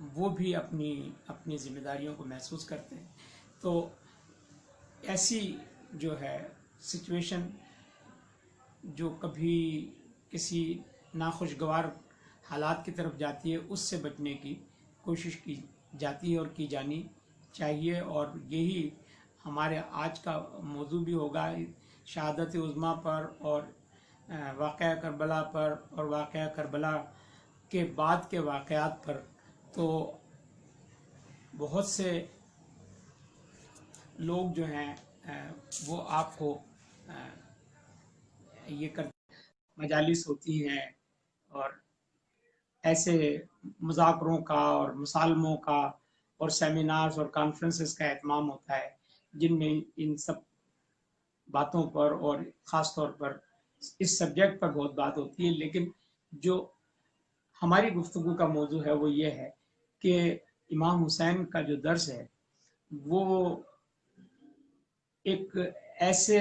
وہ بھی اپنی ذمہ داریوں کو محسوس کرتے ہیں. تو ایسی جو ہے سچویشن جو کبھی کسی ناخوشگوار حالات کی طرف جاتی ہے، اس سے بچنے کی کوشش کی جاتی ہے اور کی جانی چاہیے. اور یہی ہمارے آج کا موضوع بھی ہوگا، شہادت عظمیٰ پر اور واقعہ کربلا پر اور واقعہ کربلا کے بعد کے واقعات پر. تو بہت سے لوگ جو ہیں وہ آپ کو یہ مجالس ہوتی ہیں اور ایسے مذاکروں کا اور مصالموں کا اور سیمینارز اور کانفرنسز کا اہتمام ہوتا ہے، جن میں ان سب باتوں پر اور خاص طور پر اس سبجیکٹ پر بہت بات ہوتی ہے. لیکن جو ہماری گفتگو کا موضوع ہے وہ یہ ہے کہ امام حسین کا جو درس ہے وہ ایک ایسے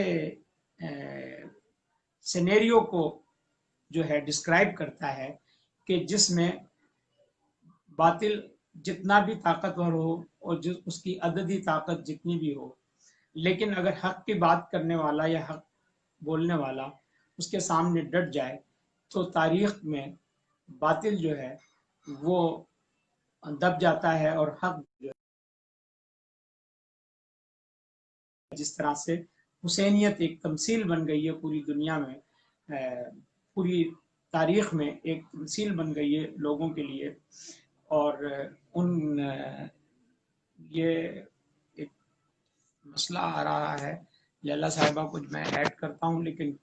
سینیریو کو جو ہے ڈسکرائب کرتا ہے کہ جس میں باطل جتنا بھی طاقتور ہو اور اس کی عددی طاقت جتنی بھی ہو، لیکن اگر حق کی بات کرنے والا یا حق بولنے والا اس کے سامنے ڈٹ جائے تو تاریخ میں باطل جو ہے وہ دب جاتا ہے اور حق جو ہے جس طرح سے حسینیت ایک تمثیل بن گئی ہے پوری دنیا میں، پوری تاریخ میں ایک تمثیل بن گئی ہے لوگوں کے لیے. اور ان یہ ایک مسئلہ آ رہا ہے لیلا صاحبہ، کچھ میں ایڈ کرتا ہوں لیکن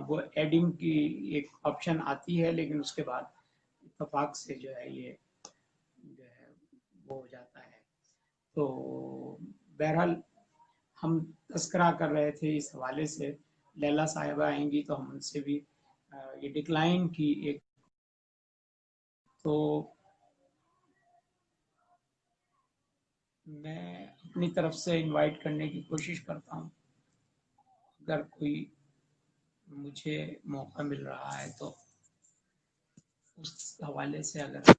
وہ ایڈنگ کی ایک آپشن آتی ہے، لیکن اس کے بعد اتفاق سے جو ہے یہ جو ہے وہ ہو جاتا ہے. تو بہرحال ہم تذکرہ کر رہے تھے اس حوالے سے، لیلا صاحبہ آئیں گی تو ہم ان سے بھی یہ ڈکلائن کی ایک تو میں اپنی طرف سے انوائٹ کرنے کی کوشش کرتا ہوں. اگر کوئی مجھے موقع مل رہا ہے تو اس حوالے سے اگر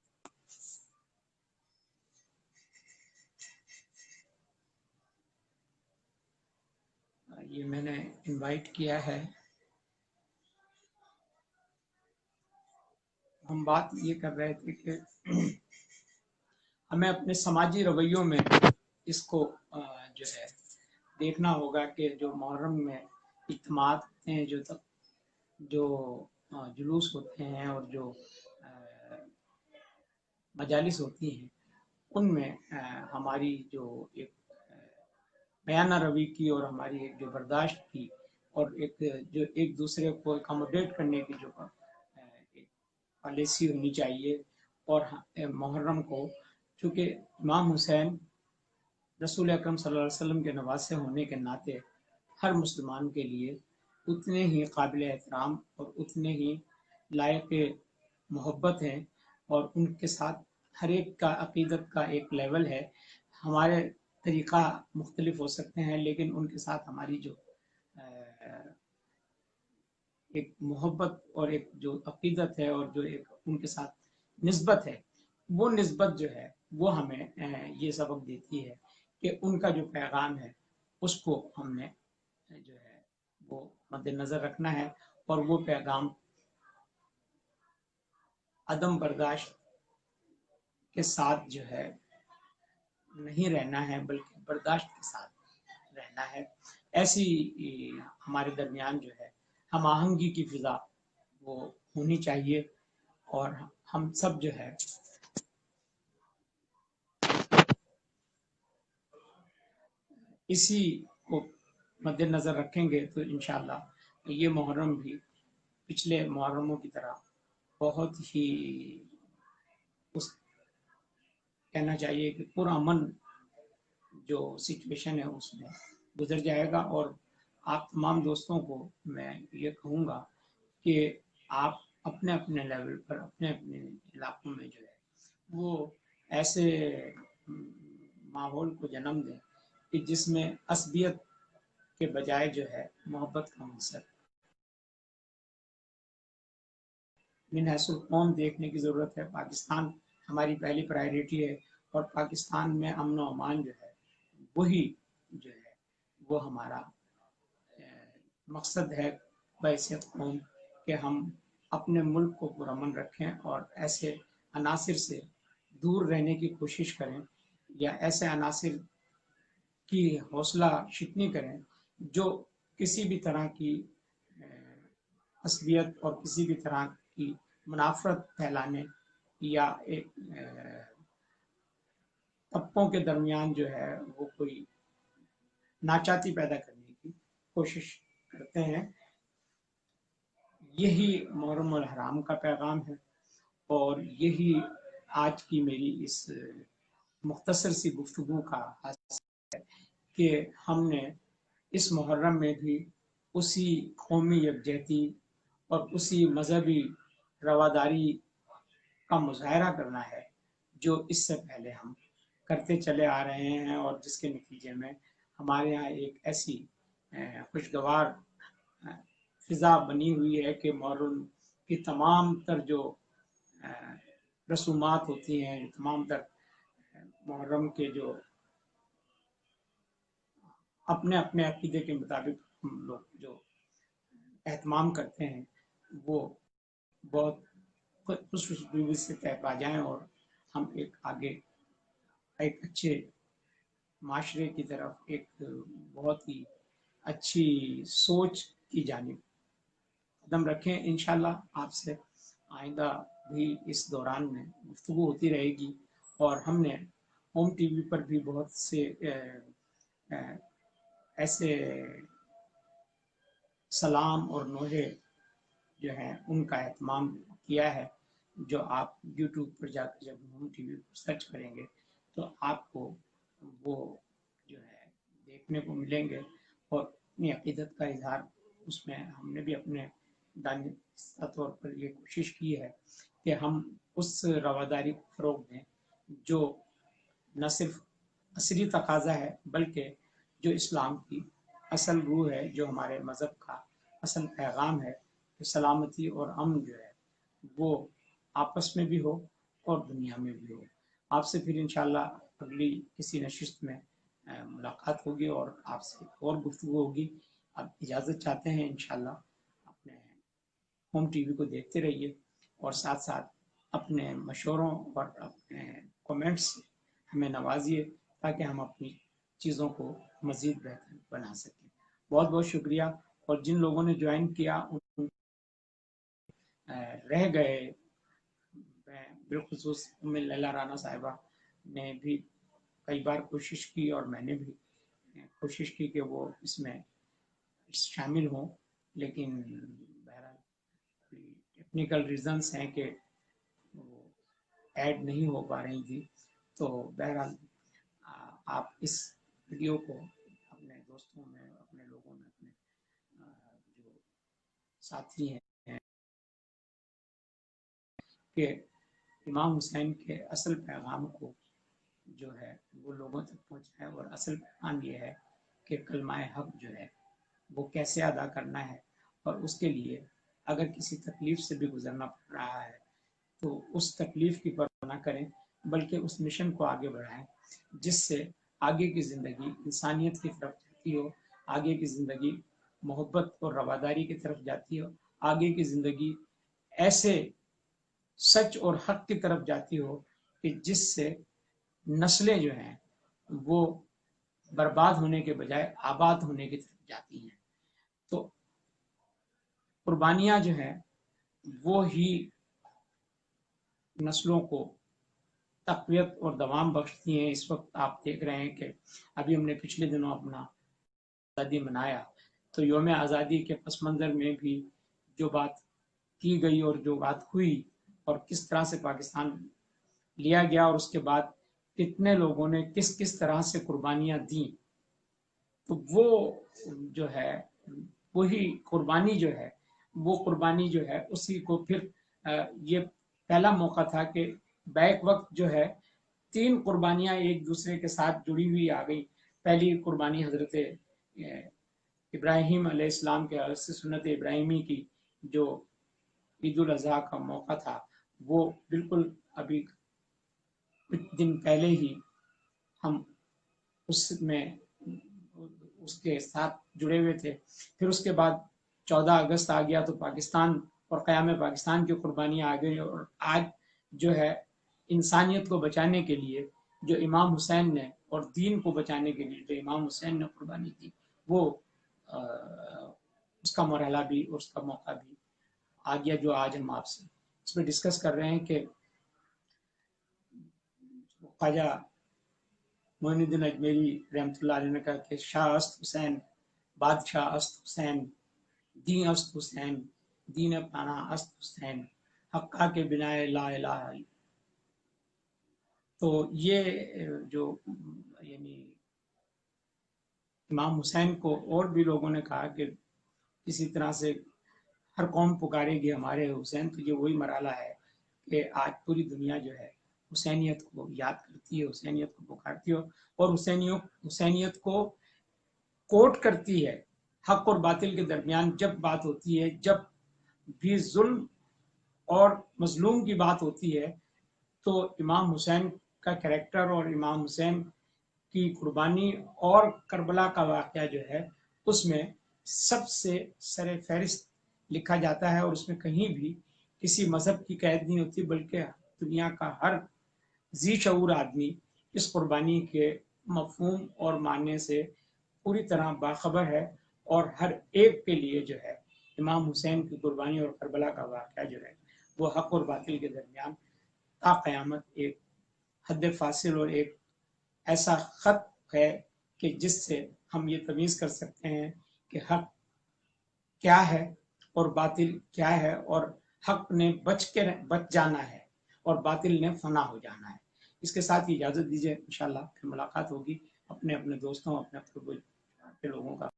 یہ میں نے انوائٹ کیا ہے. ہم بات یہ کر رہے تھے کہ ہمیں اپنے سماجی رویوں میں اس کو جو ہے دیکھنا ہوگا کہ جو محرم میں اجتماعات ہوتے ہیں، جو جلوس ہوتے ہیں اور جو مجالس ہوتی ہیں، ان میں ہماری جو ایک بیانہ روی کی اور ہماری ایک جو برداشت کی اور ایک جو ایک دوسرے کو اکاموڈیٹ کرنے کی جو ایک پالیسی ہونی چاہیے. اور محرم کو چونکہ امام حسین رسول اکرم صلی اللہ علیہ وسلم کے نواسے ہونے کے ناطے ہر مسلمان کے لیے اتنے ہی قابل احترام اور اتنے ہی لائق محبت ہیں، اور ان کے ساتھ ہر ایک کا عقیدت کا ایک لیول ہے. ہمارے طریقہ مختلف ہو سکتے ہیں لیکن ان کے ساتھ ہماری جو ایک محبت اور ایک جو عقیدت ہے اور جو ایک ان کے ساتھ نسبت ہے، وہ نسبت جو ہے وہ ہمیں یہ سبق دیتی ہے کہ ان کا جو پیغام ہے اس کو ہم نے جو ہے وہ مد نظر رکھنا ہے، اور وہ پیغام عدم برداشت کے ساتھ جو ہے نہیں رہنا ہے بلکہ برداشت کے ساتھ رہنا ہے. ایسی ہمارے درمیان جو ہے ہم آہنگی کی فضا وہ ہونی چاہیے، اور ہم سب جو ہے اسی کو مد نظر رکھیں گے تو انشاءاللہ یہ محرم بھی پچھلے محرموں کی طرح بہت ہی اس کہنا چاہیے کہ پرامن جو سچویشن ہے اس میں گزر جائے گا. اور آپ تمام دوستوں کو میں یہ کہوں گا کہ آپ اپنے اپنے لیول پر اپنے اپنے علاقوں میں جو ہے وہ ایسے ماحول کو جنم دیں کہ جس میں عصبیت کے بجائے جو ہے محبت کا عنصر من حیث القوم دیکھنے کی ضرورت ہے. پاکستان ہماری پہلی پرائرٹی ہے، اور پاکستان میں امن و امان جو ہے وہی جو ہے وہ ہمارا مقصد ہے بحیثیت قوم، کہ ہم اپنے ملک کو پرامن رکھیں اور ایسے عناصر سے دور رہنے کی کوشش کریں، یا ایسے عناصر کی حوصلہ شکنی کریں جو کسی بھی طرح کی عصبیت اور کسی بھی طرح کی منافرت پھیلانے یا ایک طبقوں کے درمیان جو ہے وہ کوئی ناچاتی پیدا کرنے کی کوشش کرتے ہیں۔ یہی محرم الحرام کا پیغام ہے، اور یہی آج کی میری اس مختصر سی گفتگو کا حاصل ہے کہ ہم نے اس محرم میں بھی اسی قومی یکجہتی اور اسی مذہبی رواداری کا مظاہرہ کرنا ہے جو اس سے پہلے ہم کرتے چلے آ رہے ہیں، اور جس کے نتیجے میں ہمارے یہاں ایک ایسی خوشگوار فضا بنی ہوئی ہے کہ محرم کی تمام تر جو رسومات ہوتی ہیں، تمام تر محرم کے جو اپنے اپنے عقیدے کے مطابق ہم لوگ جو اہتمام کرتے ہیں، وہ بہت خوشخبری سے طے پا جائیں، اور ہم آگے ایک اچھے معاشرے کی طرف، ایک بہت ہی اچھی سوچ کی جانب قدم رکھیں۔ انشاءاللہ آپ سے آئندہ بھی اس دوران میں گفتگو ہوتی رہے گی، اور ہم نے ہوم ٹی وی پر بھی بہت سے ایسے سلام اور نوحے جو ہیں ان کا اہتمام کیا ہے، جو آپ یوٹیوب پر جا کر جب ہوم ٹی وی پر سرچ کریں گے تو آپ کو وہ جو ہے دیکھنے کو ملیں گے، اور اپنی عقیدت کا اظہار اس میں ہم نے بھی اپنے دانستہ طور پر یہ کوشش کی ہے کہ ہم اس رواداری کو فروغ دیں جو نہ صرف عصری تقاضا ہے بلکہ جو اسلام کی اصل روح ہے، جو ہمارے مذہب کا اصل پیغام ہے، کہ سلامتی اور امن جو ہے وہ آپس میں بھی ہو اور دنیا میں بھی ہو۔ آپ سے پھر انشاءاللہ اگلی کسی نشست میں ملاقات ہوگی اور آپ سے اور گفتگو ہوگی۔ آپ اجازت چاہتے ہیں انشاءاللہ اپنے ہوم ٹی وی کو دیکھتے رہیے، اور ساتھ ساتھ اپنے مشوروں اور اپنے کومنٹس ہمیں نوازیے تاکہ ہم اپنی چیزوں کو مزید بہتر بنا سکیں۔ بہت بہت شکریہ، اور جن لوگوں نے جوائن کیا ان رہ گئے، بالخصوص ام لیلا رانا صاحبہ نے بھی کئی بار کوشش کی، اور میں نے بھی کوشش کی کہ وہ اس میں شامل ہوں، لیکن بہرحال ٹیکنیکل ریزنز ہیں کہ وہ ایڈ نہیں ہو پا رہی تھی۔ تو بہرحال آپ اس ویڈیو کو اپنے دوستوں میں، اپنے لوگوں میں، اپنے جو ساتھی ہیں کہ امام حسین کے اصل پیغام کو جو ہے وہ لوگوں تک پہنچائے، اور اصل پیغام یہ ہے کہ کلمہ حق جو ہے وہ کیسے ادا کرنا ہے، اور اس کے لیے اگر کسی تکلیف سے بھی گزرنا پڑ رہا ہے تو اس تکلیف کی پرواہ نہ کریں، بلکہ اس مشن کو آگے بڑھائیں جس سے آگے کی زندگی انسانیت کی طرف جاتی ہو، آگے کی زندگی محبت اور رواداری کی طرف جاتی ہو، آگے کی زندگی ایسے سچ اور حق کی طرف جاتی ہو کہ جس سے نسلیں جو ہیں وہ برباد ہونے کے بجائے آباد ہونے کی طرف جاتی ہیں۔ تو قربانیاں جو ہیں وہ ہی نسلوں کو تقویت اور دوام بخشتی ہیں۔ اس وقت آپ دیکھ رہے ہیں کہ ابھی ہم نے پچھلے دنوں اپنا آزادی منایا، تو یوم آزادی کے پس منظر میں بھی جو بات کی گئی اور جو بات ہوئی، اور کس طرح سے پاکستان لیا گیا، اور اس کے بعد کتنے لوگوں نے کس کس طرح سے قربانیاں دیں، تو وہ جو ہے وہی قربانی جو ہے، وہ قربانی جو ہے اسی کو پھر یہ پہلا موقع تھا کہ بیک وقت جو ہے 3 قربانیاں ایک دوسرے کے ساتھ جڑی ہوئی آ گئی۔ پہلی قربانی حضرت ابراہیم علیہ السلام کے عرص سنت ابراہیمی کی جو عید الاضحیٰ کا موقع تھا، وہ بالکل ابھی کچھ دن پہلے ہی ہم اس میں اس کے ساتھ جڑے ہوئے تھے. پھر اس کے بعد 14 اگست آ گیا تو پاکستان اور قیام پاکستان کی قربانیاں آ گئی، اور آج جو ہے انسانیت کو بچانے کے لیے جو امام حسین نے اور دین کو بچانے کے لیے جو امام حسین نے قربانی دی، وہ اس کا مرحلہ بھی اور اس کا موقع بھی آ گیا، جو آج ہم آپ سے اس میں ڈسکس کر رہے ہیں کہ خواجہ معین الدین اجمیری رحمۃ اللہ علیہ نے کہا کہ شاہ است حسین، بادشاہ است حسین، دین است حسین، دین پناہ است حسین، حقہ کے بنا لا الہ الا. تو یہ جو یعنی امام حسین کو اور بھی لوگوں نے کہا کہ اسی طرح سے ہر قوم پکارے گی ہمارے حسین، تو یہ وہی مرحلہ ہے کہ آج پوری دنیا جو ہے حسینیت کو یاد کرتی ہے، حسینیت کو پکارتی ہے، اور حسینیت کو کوٹ کرتی ہے. حق اور باطل کے درمیان جب بات ہوتی ہے، جب بھی ظلم اور مظلوم کی بات ہوتی ہے، تو امام حسین کا کریکٹر اور امام حسین کی قربانی اور کربلا کا واقعہ جو ہے اس میں سب سے سر فہرست لکھا جاتا ہے، اور اس میں کہیں بھی کسی مذہب کی قید نہیں ہوتی، بلکہ دنیا کا ہر ذی شعور آدمی اس قربانی کے مفہوم اور معنی سے پوری طرح باخبر ہے، اور ہر ایک کے لیے جو ہے امام حسین کی قربانی اور کربلا کا واقعہ جو ہے وہ حق اور باطل کے درمیان تا قیامت ایک حد فاصل اور ایک ایسا خط ہے کہ جس سے ہم یہ تمیز کر سکتے ہیں کہ حق کیا ہے اور باطل کیا ہے، اور حق نے بچ جانا ہے اور باطل نے فنا ہو جانا ہے. اس کے ساتھ اجازت دیجیے، انشاءاللہ پھر ملاقات ہوگی اپنے دوستوں، اپنے لوگوں کا.